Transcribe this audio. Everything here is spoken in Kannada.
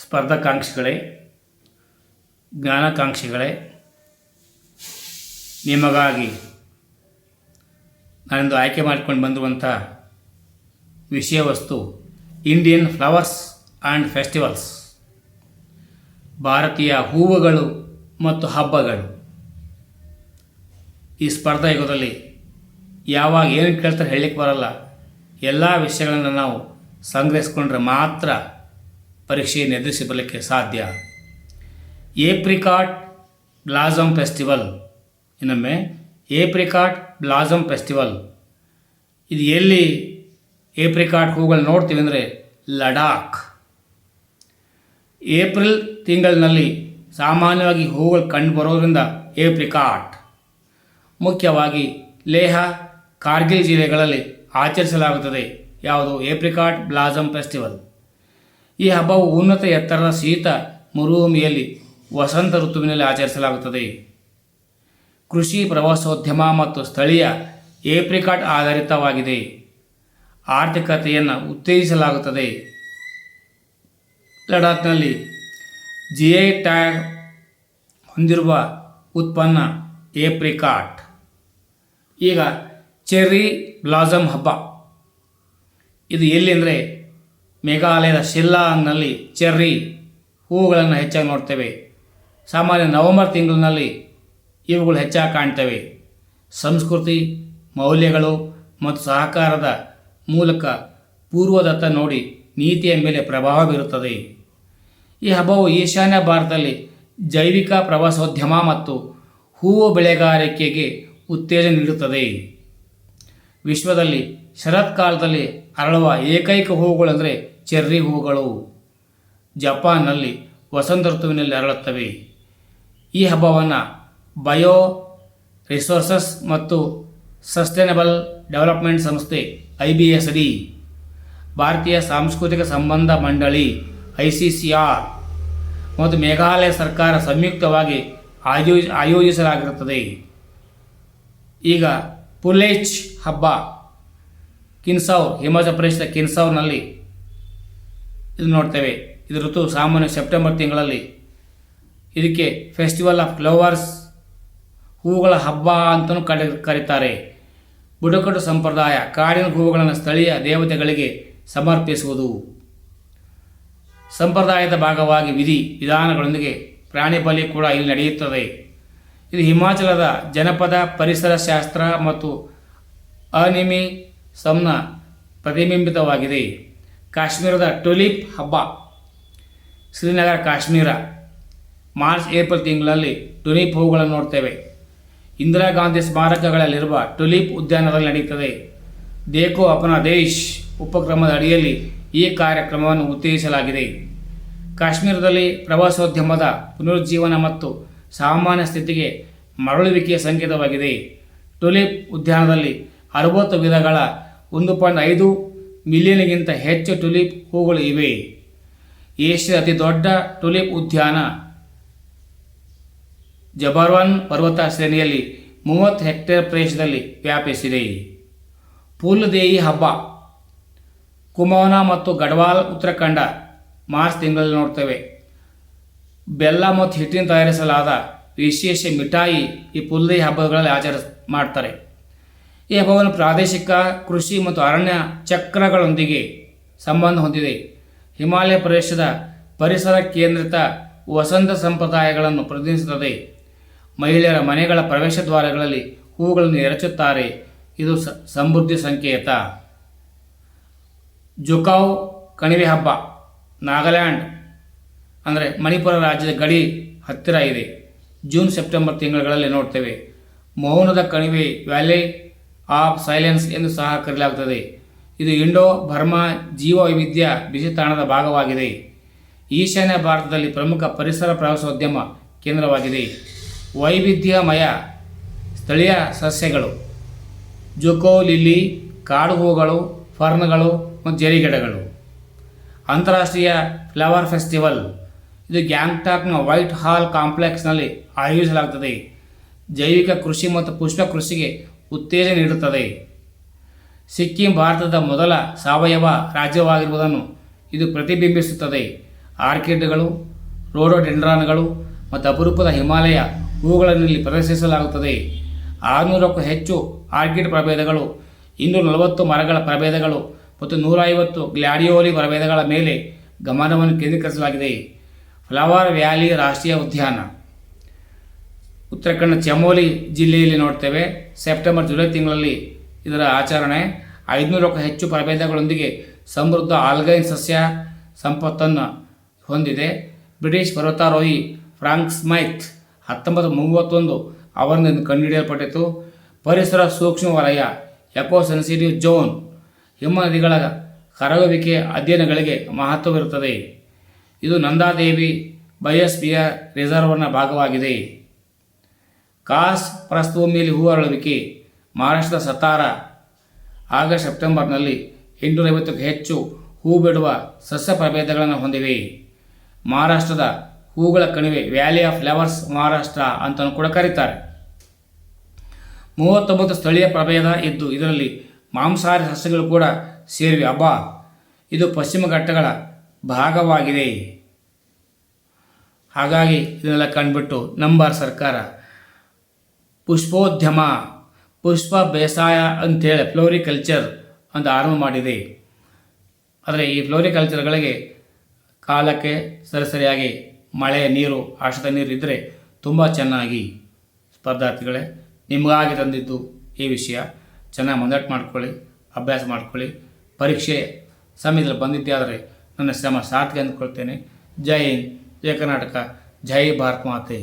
ಸ್ಪರ್ಧಾಕಾಂಕ್ಷಿಗಳೇ, ಜ್ಞಾನಾಕಾಂಕ್ಷಿಗಳೇ, ನಿಮಗಾಗಿ ನಾನಿಂದು ಆಯ್ಕೆ ಮಾಡಿಕೊಂಡು ಬಂದಿರುವಂಥ ವಿಷಯ ವಸ್ತು ಇಂಡಿಯನ್ ಫ್ಲವರ್ಸ್ ಆ್ಯಂಡ್ ಫೆಸ್ಟಿವಲ್ಸ್, ಭಾರತೀಯ ಹೂವುಗಳು ಮತ್ತು ಹಬ್ಬಗಳು. ಈ ಸ್ಪರ್ಧಾ ಯುಗದಲ್ಲಿ ಯಾವಾಗ ಏನು ಕೇಳ್ತಾರೆ ಹೇಳಲಿಕ್ಕೆ ಬರಲ್ಲ. ಎಲ್ಲ ವಿಷಯಗಳನ್ನು ನಾವು ಸಂಗ್ರಹಿಸ್ಕೊಂಡ್ರೆ ಮಾತ್ರ ಪರೀಕ್ಷೆಯನ್ನು ಎದುರಿಸಿ ಬರಲಿಕ್ಕೆ ಸಾಧ್ಯ. ಏಪ್ರಿಕಾಟ್ ಬ್ಲಾಸಮ್ ಫೆಸ್ಟಿವಲ್, ಇನ್ನೊಮ್ಮೆ ಏಪ್ರಿಕಾಟ್ ಬ್ಲಾಸಮ್ ಫೆಸ್ಟಿವಲ್. ಇದು ಎಲ್ಲಿ ಏಪ್ರಿಕಾಟ್ ಹೂಗಳು ನೋಡ್ತೀವಿ ಅಂದರೆ ಲಡಾಖ್. ಏಪ್ರಿಲ್ ತಿಂಗಳಿನಲ್ಲಿ ಸಾಮಾನ್ಯವಾಗಿ ಹೂಗಳು ಕಂಡುಬರೋದ್ರಿಂದ ಏಪ್ರಿಕಾಟ್. ಮುಖ್ಯವಾಗಿ ಲೇಹ, ಕಾರ್ಗಿಲ್ ಜಿಲ್ಲೆಗಳಲ್ಲಿ ಆಚರಿಸಲಾಗುತ್ತದೆ. ಯಾವುದು? Apricot blossom festival. ಈ ಹಬ್ಬವು ಉನ್ನತ ಎತ್ತರದ ಶೀತ ಮರುಭೂಮಿಯಲ್ಲಿ ವಸಂತ ಋತುವಿನಲ್ಲಿ ಆಚರಿಸಲಾಗುತ್ತದೆ. ಕೃಷಿ, ಪ್ರವಾಸೋದ್ಯಮ ಮತ್ತು ಸ್ಥಳೀಯ ಏಪ್ರಿಕಾಟ್ ಆಧಾರಿತವಾಗಿದೆ. ಆರ್ಥಿಕತೆಯನ್ನು ಉತ್ತೇಜಿಸಲಾಗುತ್ತದೆ. ಲಡಾಖ್ನಲ್ಲಿ GI ಟ್ಯಾಗ್ ಹೊಂದಿರುವ ಉತ್ಪನ್ನ ಏಪ್ರಿಕಾಟ್. ಈಗ ಚೆರ್ರಿ ಬ್ಲಾಸಮ್ ಹಬ್ಬ. ಇದು ಎಲ್ಲಿ ಅಂದರೆ ಮೇಘಾಲಯದ ಶಿಲ್ಲಾಂಗ್ನಲ್ಲಿ ಚೆರ್ರಿ ಹೂವುಗಳನ್ನು ಹೆಚ್ಚಾಗಿ ನೋಡ್ತೇವೆ. ಸಾಮಾನ್ಯ ನವೆಂಬರ್ ತಿಂಗಳಿನಲ್ಲಿ ಇವುಗಳು ಹೆಚ್ಚಾಗಿ ಕಾಣ್ತವೆ. ಸಂಸ್ಕೃತಿ, ಮೌಲ್ಯಗಳು ಮತ್ತು ಸಹಕಾರದ ಮೂಲಕ ಪೂರ್ವದತ್ತ ನೋಡಿ ನೀತಿಯ ಮೇಲೆ ಪ್ರಭಾವ ಬೀರುತ್ತದೆ. ಈ ಹಬ್ಬವು ಈಶಾನ್ಯ ಭಾರತದಲ್ಲಿ ಜೈವಿಕ ಪ್ರವಾಸೋದ್ಯಮ ಮತ್ತು ಹೂವು ಬೆಳೆಗಾರಿಕೆಗೆ ಉತ್ತೇಜನ ನೀಡುತ್ತದೆ. ವಿಶ್ವದಲ್ಲಿ ಶರತ್ಕಾಲದಲ್ಲಿ ಅರಳುವ ಏಕೈಕ ಹೂವುಗಳೆಂದರೆ ಚೆರ್ರಿ ಹೂವುಗಳು. ಜಪಾನ್ನಲ್ಲಿ ವಸಂತ ಋತುವಿನಲ್ಲಿ ಅರಳುತ್ತವೆ. ಈ ಹಬ್ಬವನ್ನು ಬಯೋ ರಿಸೋರ್ಸಸ್ ಮತ್ತು ಸಸ್ಟೈನಬಲ್ ಡೆವಲಪ್ಮೆಂಟ್ ಸಂಸ್ಥೆ IBSD, ಭಾರತೀಯ ಸಾಂಸ್ಕೃತಿಕ ಸಂಬಂಧ ಮಂಡಳಿ ICCR ಮತ್ತು ಮೇಘಾಲಯ ಸರ್ಕಾರ ಸಂಯುಕ್ತವಾಗಿ ಆಯೋಜಿಸಲಾಗಿರುತ್ತದೆ. ಈಗ ಪುಲೇಚ್ ಹಬ್ಬ. ಕಿನ್ಸೌರ್, ಹಿಮಾಚಲ ಪ್ರದೇಶದ ಕಿನ್ಸೌರ್ನಲ್ಲಿ ಇದು ನೋಡ್ತೇವೆ. ಇದು ಋತು ಸಾಮಾನ್ಯ ಸೆಪ್ಟೆಂಬರ್ ತಿಂಗಳಲ್ಲಿ. ಇದಕ್ಕೆ ಫೆಸ್ಟಿವಲ್ ಆಫ್ ಫ್ಲವರ್ಸ್, ಹೂವುಗಳ ಹಬ್ಬ ಅಂತಲೂ ಕರೀತಾರೆ. ಬುಡಕಟ್ಟು ಸಂಪ್ರದಾಯ, ಕಾಡಿನ ಹೂವುಗಳನ್ನು ಸ್ಥಳೀಯ ದೇವತೆಗಳಿಗೆ ಸಮರ್ಪಿಸುವುದು. ಸಂಪ್ರದಾಯದ ಭಾಗವಾಗಿ ವಿಧಾನಗಳೊಂದಿಗೆ ಪ್ರಾಣಿ ಬಲಿ ಕೂಡ ಇಲ್ಲಿ ನಡೆಯುತ್ತದೆ. ಇದು ಹಿಮಾಚಲದ ಜನಪದ ಪರಿಸರ ಶಾಸ್ತ್ರ ಮತ್ತು ಅನಿಮಿಸಂನ ಪ್ರತಿಬಿಂಬಿತವಾಗಿದೆ. ಕಾಶ್ಮೀರದ ಟುಲಿಪ್ ಹಬ್ಬ. ಶ್ರೀನಗರ, ಕಾಶ್ಮೀರ. ಮಾರ್ಚ್ ಏಪ್ರಿಲ್ ತಿಂಗಳಲ್ಲಿ ಟುಲಿಪ್ ಹೂವುಗಳನ್ನು ನೋಡ್ತೇವೆ. ಇಂದಿರಾ ಗಾಂಧಿ ಸ್ಮಾರಕಗಳಲ್ಲಿರುವ ಟುಲಿಪ್ ಉದ್ಯಾನದಲ್ಲಿ ನಡೆಯುತ್ತದೆ. ದೇಖೋ ಅಪನಾ ದೇಶ್ ಉಪಕ್ರಮದ ಅಡಿಯಲ್ಲಿ ಈ ಕಾರ್ಯಕ್ರಮವನ್ನು ಉತ್ತೇಜಿಸಲಾಗಿದೆ. ಕಾಶ್ಮೀರದಲ್ಲಿ ಪ್ರವಾಸೋದ್ಯಮದ ಪುನರುಜ್ಜೀವನ ಮತ್ತು ಸಾಮಾನ್ಯ ಸ್ಥಿತಿಗೆ ಮರಳುವಿಕೆಯ ಸಂಕೇತವಾಗಿದೆ. ಟುಲಿಪ್ ಉದ್ಯಾನದಲ್ಲಿ 60 ವಿಧಗಳ 1.5 ಮಿಲಿಯನ್ಗಿಂತ ಹೆಚ್ಚು ಟುಲಿಪ್ ಹೂಗಳು ಇವೆ. ಏಷ್ಯಾದ ಅತಿ ದೊಡ್ಡ ಟುಲಿಪ್ ಉದ್ಯಾನ ಜಬರ್ವನ್ ಪರ್ವತ ಶ್ರೇಣಿಯಲ್ಲಿ 30 ಹೆಕ್ಟೇರ್ ಪ್ರದೇಶದಲ್ಲಿ ವ್ಯಾಪಿಸಿದೆ. ಫೂಲ್ದೇಯಿ ಹಬ್ಬ. ಕುಮೌನ ಮತ್ತು ಗಢವಾಲ್, ಉತ್ತರಾಖಂಡ. ಮಾರ್ಚ್ ತಿಂಗಳಲ್ಲಿ ನೋಡ್ತೇವೆ. ಬೆಲ್ಲ ಮತ್ತು ಹಿಟ್ಟಿನ ತಯಾರಿಸಲಾದ ವಿಶೇಷ ಮಿಠಾಯಿ ಈ ಫುಲ್ದೇಯಿ ಹಬ್ಬಗಳಲ್ಲಿ ಮಾಡ್ತಾರೆ. ಈ ಹಬ್ಬವನ್ನು ಪ್ರಾದೇಶಿಕ ಕೃಷಿ ಮತ್ತು ಅರಣ್ಯ ಚಕ್ರಗಳೊಂದಿಗೆ ಸಂಬಂಧ ಹೊಂದಿದೆ. ಹಿಮಾಲಯ ಪ್ರದೇಶದ ಪರಿಸರ ಕೇಂದ್ರಿತ ವಸಂತ ಸಂಪ್ರದಾಯಗಳನ್ನು ಪ್ರತಿನಿಧಿಸುತ್ತದೆ. ಮಹಿಳೆಯರ ಮನೆಗಳ ಪ್ರವೇಶ ದ್ವಾರಗಳಲ್ಲಿ ಹೂವುಗಳನ್ನು ಎರಚುತ್ತಾರೆ. ಇದು ಸಮೃದ್ಧಿ ಸಂಕೇತ. ಜುಕಾವ್ ಕಣಿವೆ ಹಬ್ಬ. ನಾಗಾಲ್ಯಾಂಡ್ ಅಂದರೆ ಮಣಿಪುರ ರಾಜ್ಯದ ಗಡಿ ಹತ್ತಿರ ಇದೆ. ಜೂನ್ ಸೆಪ್ಟೆಂಬರ್ ತಿಂಗಳುಗಳಲ್ಲಿ ನೋಡ್ತೇವೆ. ಮೌನದ ಕಣಿವೆ, ವ್ಯಾಲಿ ಆಫ್ ಸೈಲೆನ್ಸ್ ಎಂದು ಸಹ ಕರೆಯಲಾಗುತ್ತದೆ. ಇದು ಇಂಡೋ ಬರ್ಮಾ ಜೀವ ವೈವಿಧ್ಯ ಬಿಸಿತಾಣದ ಭಾಗವಾಗಿದೆ. ಈಶಾನ್ಯ ಭಾರತದಲ್ಲಿ ಪ್ರಮುಖ ಪರಿಸರ ಪ್ರವಾಸೋದ್ಯಮ ಕೇಂದ್ರವಾಗಿದೆ. ವೈವಿಧ್ಯಮಯ ಸ್ಥಳೀಯ ಸಸ್ಯಗಳು, ಜುಕೋ ಲಿಲ್ಲಿ, ಕಾಡು ಹೂಗಳು, ಫರ್ನ್ಗಳು ಮತ್ತು ಜರಿಗಿಡಗಳು. ಅಂತಾರಾಷ್ಟ್ರೀಯ ಫ್ಲವರ್ ಫೆಸ್ಟಿವಲ್. ಇದು ಗ್ಯಾಂಗ್ಟಾಕ್ನ ವೈಟ್ ಹಾಲ್ ಕಾಂಪ್ಲೆಕ್ಸ್ನಲ್ಲಿ ಆಯೋಜಿಸಲಾಗುತ್ತದೆ. ಜೈವಿಕ ಕೃಷಿ ಮತ್ತು ಪುಷ್ಪ ಕೃಷಿಗೆ ಉತ್ತೇಜನ ನೀಡುತ್ತದೆ. ಸಿಕ್ಕಿಂ ಭಾರತದ ಮೊದಲ ಸಾವಯವ ರಾಜ್ಯವಾಗಿರುವುದನ್ನು ಇದು ಪ್ರತಿಬಿಂಬಿಸುತ್ತದೆ. ಆರ್ಕಿಡ್ಗಳು, ರೋಡೋಡೆಂಡ್ರಾನ್ಗಳು ಮತ್ತು ಅಪರೂಪದ ಹಿಮಾಲಯ ಹೂಗಳನ್ನು ಇಲ್ಲಿ ಪ್ರದರ್ಶಿಸಲಾಗುತ್ತದೆ. 600ಕ್ಕೂ ಹೆಚ್ಚು ಆರ್ಕಿಡ್ ಪ್ರಭೇದಗಳು, 240 ಮರಗಳ ಪ್ರಭೇದಗಳು ಮತ್ತು 150 ಗ್ಲಾಡಿಯೋಲಿ ಪ್ರಭೇದಗಳ ಮೇಲೆ ಗಮನವನ್ನು ಕೇಂದ್ರೀಕರಿಸಲಾಗಿದೆ. ಫ್ಲವರ್ ವ್ಯಾಲಿ ರಾಷ್ಟ್ರೀಯ ಉದ್ಯಾನ ಉತ್ತರಾಖಂಡ ಚಮೋಲಿ ಜಿಲ್ಲೆಯಲ್ಲಿ ನೋಡ್ತೇವೆ. ಸೆಪ್ಟೆಂಬರ್ ಜುಲೈ ತಿಂಗಳಲ್ಲಿ ಇದರ ಆಚರಣೆ. 500ಕ್ಕೂ ಹೆಚ್ಚು ಪ್ರಭೇದಗಳೊಂದಿಗೆ ಸಮೃದ್ಧ ಆಲ್ಗೈನ್ ಸಸ್ಯ ಸಂಪತ್ತನ್ನು ಹೊಂದಿದೆ. ಬ್ರಿಟಿಷ್ ಪರ್ವತಾರೋಹಿ ಫ್ರಾಂಕ್ ಸ್ಮೈತ್ 1931 ಅವರಿಂದ ಕಂಡುಹಿಡಿಯಲ್ಪಟ್ಟಿತು. ಪರಿಸರ ಸೂಕ್ಷ್ಮ ವಲಯ ಎಕೋ ಸೆನ್ಸಿಟಿವ್ ಝೋನ್ ಹಿಮನದಿಗಳ ಕರಗುವಿಕೆ ಅಧ್ಯಯನಗಳಿಗೆ ಮಹತ್ವವಿರುತ್ತದೆ. ಇದು ನಂದಾದೇವಿ ಬಯೋಸ್ಫಿಯರ್ ರಿಸರ್ವ್ನ ಭಾಗವಾಗಿದೆ. ಕಾಸ್ ಪ್ರಸ್ಥಭೂಮಿಯಲ್ಲಿ ಹೂ ಅರಳುವಿಕೆ ಮಹಾರಾಷ್ಟ್ರದ ಸತಾರಾ ಆಗಸ್ಟ್ ಸೆಪ್ಟೆಂಬರ್ನಲ್ಲಿ 850ಕ್ಕೂ ಹೆಚ್ಚು ಹೂ ಬಿಡುವ ಸಸ್ಯ ಪ್ರಭೇದಗಳನ್ನು ಹೊಂದಿವೆ. ಮಹಾರಾಷ್ಟ್ರದ ಹೂಗಳ ಕಣಿವೆ ವ್ಯಾಲಿ ಆಫ್ ಫ್ಲವರ್ಸ್ ಮಹಾರಾಷ್ಟ್ರ ಅಂತಲೂ ಕೂಡ ಕರೀತಾರೆ. 39 ಸ್ಥಳೀಯ ಪ್ರಭೇದ ಇದ್ದು ಇದರಲ್ಲಿ ಮಾಂಸಾಹಾರಿ ಸಸ್ಯಗಳು ಕೂಡ ಸೇರಿವೆ. ಇದು ಪಶ್ಚಿಮ ಘಟ್ಟಗಳ ಭಾಗವಾಗಿದೆ. ಹಾಗಾಗಿ ಇದನ್ನೆಲ್ಲ ಕಂಡುಬಿಟ್ಟು ನಮ್ಮ ಸರ್ಕಾರ ಪುಷ್ಪೋದ್ಯಮ, ಪುಷ್ಪ ಬೇಸಾಯ ಅಂತೇಳಿ ಫ್ಲೋರಿಕಲ್ಚರ್ ಅಂತ ಆರಂಭ ಮಾಡಿದೆ. ಆದರೆ ಈ ಫ್ಲೋರಿಕಲ್ಚರ್ಗಳಿಗೆ ಕಾಲಕ್ಕೆ ಸರಿಯಾಗಿ ಮಳೆ ನೀರು, ಆಶ್ರಿತ ನೀರು ಇದ್ದರೆ ತುಂಬ ಚೆನ್ನಾಗಿ. ಸ್ಪರ್ಧಾರ್ಥಿಗಳೇ, ನಿಮಗಾಗಿ ತಂದಿದ್ದು ಈ ವಿಷಯ. ಚೆನ್ನಾಗಿ ಮನದಟ್ಟು ಮಾಡ್ಕೊಳ್ಳಿ, ಅಭ್ಯಾಸ ಮಾಡ್ಕೊಳ್ಳಿ. ಪರೀಕ್ಷೆ ಸಮಯದಲ್ಲಿ ಬಂದಿದ್ದೇ ಆದರೆ ನನ್ನ ಶ್ರಮ ಸಾರ್ಥಕ ಅಂದ್ಕೊಳ್ತೇನೆ. ಜೈ ಹಿಂದ್, ಜೈ ಕರ್ನಾಟಕ, ಜೈ ಭಾರತ್ ಮಾತೆ.